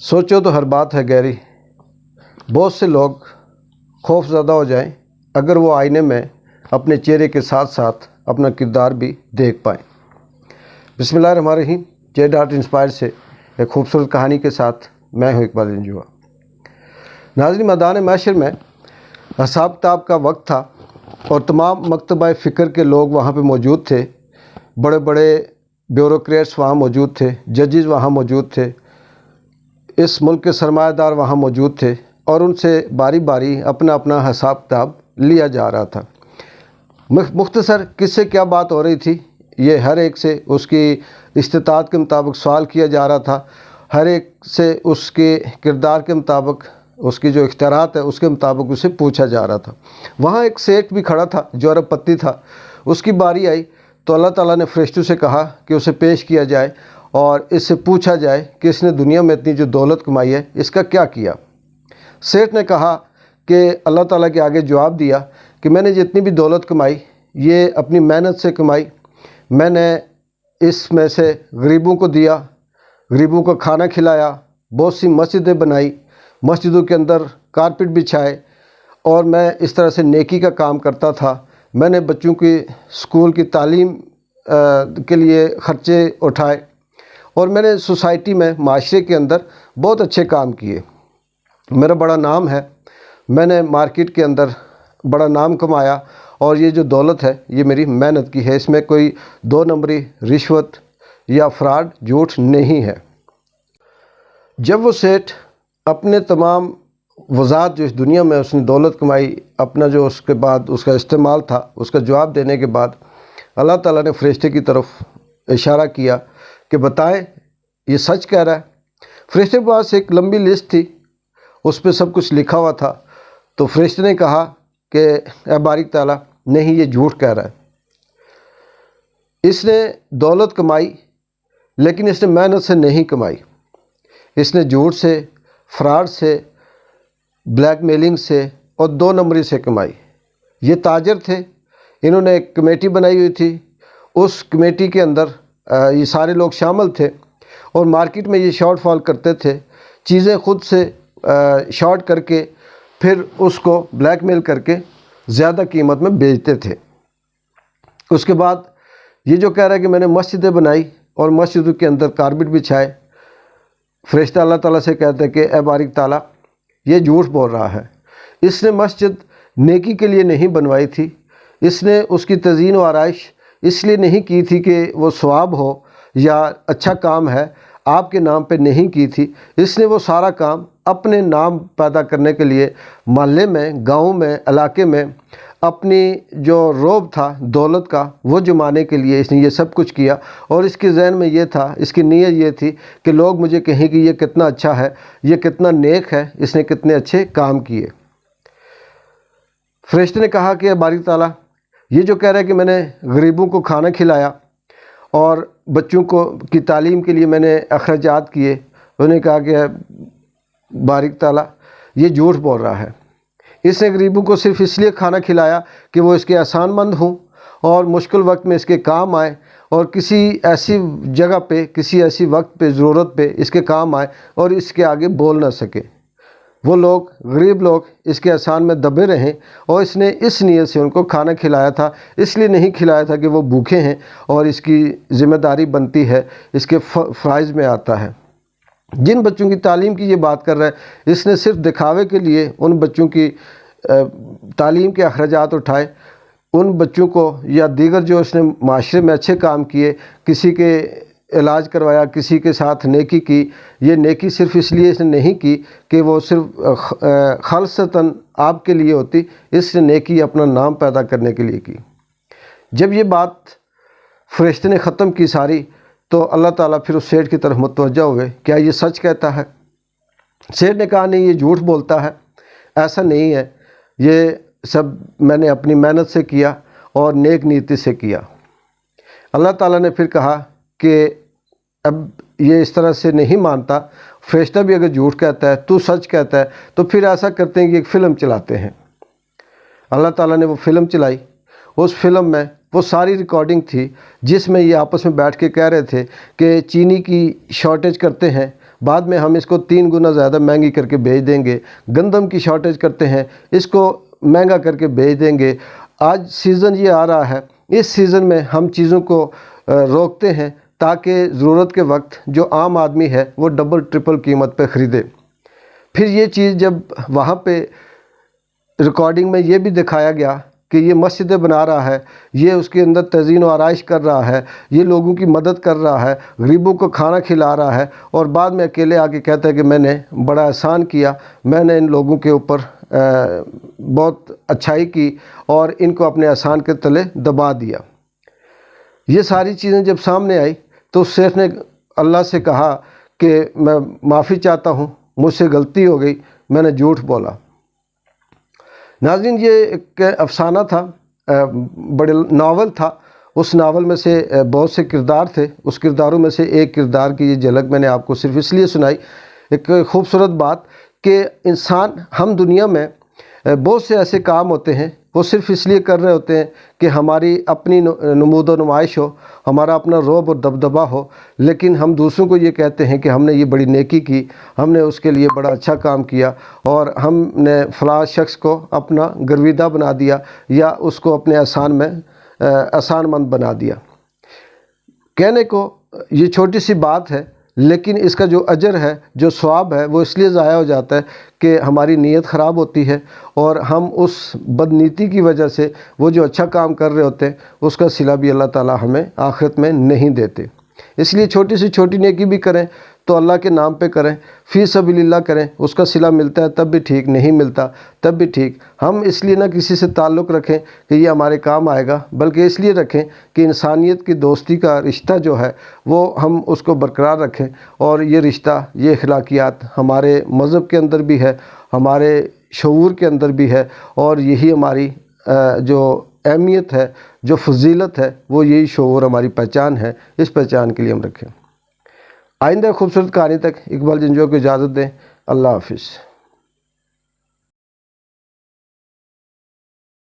سوچو تو ہر بات ہے گہری، بہت سے لوگ خوف زدہ ہو جائیں اگر وہ آئینے میں اپنے چہرے کے ساتھ ساتھ اپنا کردار بھی دیکھ پائیں۔ بسم اللہ الرحمن الرحیم۔ J.Inspire سے ایک خوبصورت کہانی کے ساتھ میں ہوں اقبال انجوا۔ ناظرین، میدان محشر میں حساب کتاب کا وقت تھا اور تمام مکتبہ فکر کے لوگ وہاں پہ موجود تھے۔ بڑے بڑے بیوروکریٹس وہاں موجود تھے، ججز وہاں موجود تھے، اس ملک کے سرمایہ دار وہاں موجود تھے اور ان سے باری باری اپنا اپنا حساب کتاب لیا جا رہا تھا۔ مختصر کس سے کیا بات ہو رہی تھی، یہ ہر ایک سے اس کی استطاعت کے مطابق سوال کیا جا رہا تھا، ہر ایک سے اس کے کردار کے مطابق، اس کی جو اختیارات ہے اس کے مطابق اسے پوچھا جا رہا تھا۔ وہاں ایک سیٹ بھی کھڑا تھا جو ارب پتی تھا، اس کی باری آئی تو اللہ تعالیٰ نے فرشتوں سے کہا کہ اسے پیش کیا جائے اور اس سے پوچھا جائے کہ اس نے دنیا میں اتنی جو دولت کمائی ہے اس کا کیا کیا۔ سیٹ نے کہا کہ اللہ تعالیٰ کے آگے جواب دیا کہ میں نے جتنی بھی دولت کمائی یہ اپنی محنت سے کمائی، میں نے اس میں سے غریبوں کو دیا، غریبوں کو کھانا کھلایا، بہت سی مسجدیں بنائی، مسجدوں کے اندر کارپٹ بچھائے اور میں اس طرح سے نیکی کا کام کرتا تھا۔ میں نے بچوں کی اسکول کی تعلیم کے لیے خرچے اٹھائے اور میں نے سوسائٹی میں، معاشرے کے اندر بہت اچھے کام کیے۔ میرا بڑا نام ہے، میں نے مارکیٹ کے اندر بڑا نام کمایا اور یہ جو دولت ہے یہ میری محنت کی ہے، اس میں کوئی دو نمبری، رشوت یا فراڈ، جھوٹ نہیں ہے۔ جب وہ سیٹ اپنے تمام وضاحت جو اس دنیا میں اس نے دولت کمائی، اپنا جو اس کے بعد اس کا استعمال تھا، اس کا جواب دینے کے بعد اللہ تعالیٰ نے فرشتے کی طرف اشارہ کیا کہ بتائیں یہ سچ کہہ رہا ہے۔ فرشتے کے پاس ایک لمبی لسٹ تھی، اس پہ سب کچھ لکھا ہوا تھا، تو فرشتے نے کہا کہ اے باری تعالیٰ، نہیں یہ جھوٹ کہہ رہا ہے، اس نے دولت کمائی لیکن اس نے محنت سے نہیں کمائی، اس نے جھوٹ سے، فراڈ سے، بلیک میلنگ سے اور دو نمبری سے کمائی۔ یہ تاجر تھے، انہوں نے ایک کمیٹی بنائی ہوئی تھی، اس کمیٹی کے اندر یہ سارے لوگ شامل تھے اور مارکیٹ میں یہ شارٹ فال کرتے تھے، چیزیں خود سے شارٹ کر کے پھر اس کو بلیک میل کر کے زیادہ قیمت میں بیچتے تھے۔ اس کے بعد یہ جو کہہ رہا ہے کہ میں نے مسجدیں بنائی اور مسجدوں کے اندر کارپٹ بچھائے، فرشتہ اللہ تعالیٰ سے کہتے ہیں کہ اے بارک تعالیٰ یہ جھوٹ بول رہا ہے، اس نے مسجد نیکی کے لیے نہیں بنوائی تھی، اس نے اس کی تزئین و آرائش اس لیے نہیں کی تھی کہ وہ ثواب ہو یا اچھا کام ہے، آپ کے نام پہ نہیں کی تھی، اس نے وہ سارا کام اپنے نام پیدا کرنے کے لیے محلے میں، گاؤں میں، علاقے میں اپنی جو روب تھا دولت کا وہ جمانے کے لیے اس نے یہ سب کچھ کیا، اور اس کے ذہن میں یہ تھا، اس کی نیت یہ تھی کہ لوگ مجھے کہیں کہ یہ کتنا اچھا ہے، یہ کتنا نیک ہے، اس نے کتنے اچھے کام کیے۔ فرشتے نے کہا کہ باری تعالیٰ یہ جو کہہ رہا ہے کہ میں نے غریبوں کو کھانا کھلایا اور بچوں کی تعلیم کے لیے میں نے اخراجات کیے، انہوں نے کہا کہ بارک تعالیٰ یہ جھوٹ بول رہا ہے، اس نے غریبوں کو صرف اس لیے کھانا کھلایا کہ وہ اس کے احسان مند ہوں اور مشکل وقت میں اس کے کام آئے اور کسی ایسی جگہ پہ، کسی ایسی وقت پہ، ضرورت پہ اس کے کام آئے اور اس کے آگے بول نہ سکے، وہ لوگ، غریب لوگ اس کے احسان میں دبے رہیں، اور اس نے اس نیت سے ان کو کھانا کھلایا تھا، اس لیے نہیں کھلایا تھا کہ وہ بھوکے ہیں اور اس کی ذمہ داری بنتی ہے، اس کے فرائض میں آتا ہے۔ جن بچوں کی تعلیم کی یہ بات کر رہا ہے، اس نے صرف دکھاوے کے لیے ان بچوں کی تعلیم کے اخراجات اٹھائے، ان بچوں کو یا دیگر جو اس نے معاشرے میں اچھے کام کیے، کسی کے علاج کروایا، کسی کے ساتھ نیکی کی، یہ نیکی صرف اس لیے اس نے نہیں کی کہ وہ صرف خالصتاً آپ کے لیے ہوتی، اس نے نیکی اپنا نام پیدا کرنے کے لیے کی۔ جب یہ بات فرشتے نے ختم کی ساری تو اللہ تعالیٰ پھر اس سیٹ کی طرف متوجہ ہوئے، کیا یہ سچ کہتا ہے؟ سیٹ نے کہا نہیں یہ جھوٹ بولتا ہے، ایسا نہیں ہے، یہ سب میں نے اپنی محنت سے کیا اور نیک نیتی سے کیا۔ اللہ تعالیٰ نے پھر کہا کہ اب یہ اس طرح سے نہیں مانتا، فرشتہ بھی اگر جھوٹ کہتا ہے، تو سچ کہتا ہے، تو پھر ایسا کرتے ہیں کہ ایک فلم چلاتے ہیں۔ اللہ تعالیٰ نے وہ فلم چلائی، اس فلم میں وہ ساری ریکارڈنگ تھی جس میں یہ آپس میں بیٹھ کے کہہ رہے تھے کہ چینی کی شارٹیج کرتے ہیں، بعد میں ہم اس کو 3 گنا زیادہ مہنگی کر کے بیچ دیں گے، گندم کی شارٹیج کرتے ہیں، اس کو مہنگا کر کے بیچ دیں گے۔ آج سیزن یہ آ رہا ہے، اس سیزن میں ہم چیزوں کو روکتے ہیں تاکہ ضرورت کے وقت جو عام آدمی ہے وہ ڈبل ٹرپل قیمت پہ خریدے۔ پھر یہ چیز جب وہاں پہ ریکارڈنگ میں یہ بھی دکھایا گیا کہ یہ مسجدیں بنا رہا ہے، یہ اس کے اندر تزئین و آرائش کر رہا ہے، یہ لوگوں کی مدد کر رہا ہے، غریبوں کو کھانا کھلا رہا ہے، اور بعد میں اکیلے آ کے کہتا ہے کہ میں نے بڑا احسان کیا، میں نے ان لوگوں کے اوپر بہت اچھائی کی اور ان کو اپنے احسان کے تلے دبا دیا۔ یہ ساری چیزیں جب سامنے آئی تو اس شیخ نے اللہ سے کہا کہ میں معافی چاہتا ہوں، مجھ سے غلطی ہو گئی، میں نے جھوٹ بولا۔ ناظرین، یہ ایک افسانہ تھا، بڑے ناول تھا، اس ناول میں سے بہت سے کردار تھے، اس کرداروں میں سے ایک کردار کی یہ جھلک میں نے آپ کو صرف اس لیے سنائی۔ ایک خوبصورت بات کہ انسان، ہم دنیا میں بہت سے ایسے کام ہوتے ہیں وہ صرف اس لیے کر رہے ہوتے ہیں کہ ہماری اپنی نمود و نمائش ہو، ہمارا اپنا رعب اور دبدبہ ہو، لیکن ہم دوسروں کو یہ کہتے ہیں کہ ہم نے یہ بڑی نیکی کی، ہم نے اس کے لیے بڑا اچھا کام کیا، اور ہم نے فلاں شخص کو اپنا گرویدہ بنا دیا یا اس کو اپنے احسان میں احسان مند بنا دیا۔ کہنے کو یہ چھوٹی سی بات ہے، لیکن اس کا جو اجر ہے، جو ثواب ہے، وہ اس لیے ضائع ہو جاتا ہے کہ ہماری نیت خراب ہوتی ہے اور ہم اس بدنیتی کی وجہ سے وہ جو اچھا کام کر رہے ہوتے ہیں اس کا صلہ بھی اللہ تعالی ہمیں آخرت میں نہیں دیتے۔ اس لیے چھوٹی سی چھوٹی نیکی بھی کریں تو اللہ کے نام پہ کریں، فی سبیل اللہ کریں، اس کا صلہ ملتا ہے تب بھی ٹھیک، نہیں ملتا تب بھی ٹھیک۔ ہم اس لیے نہ کسی سے تعلق رکھیں کہ یہ ہمارے کام آئے گا، بلکہ اس لیے رکھیں کہ انسانیت کی دوستی کا رشتہ جو ہے وہ ہم اس کو برقرار رکھیں، اور یہ رشتہ، یہ اخلاقیات ہمارے مذہب کے اندر بھی ہے، ہمارے شعور کے اندر بھی ہے، اور یہی ہماری جو اہمیت ہے، جو فضیلت ہے، وہ یہی شعور ہماری پہچان ہے۔ اس پہچان کے لیے ہم رکھیں۔ آئندہ خوبصورت کہانی تک اقبال جنجو کو اجازت دیں۔ اللہ حافظ۔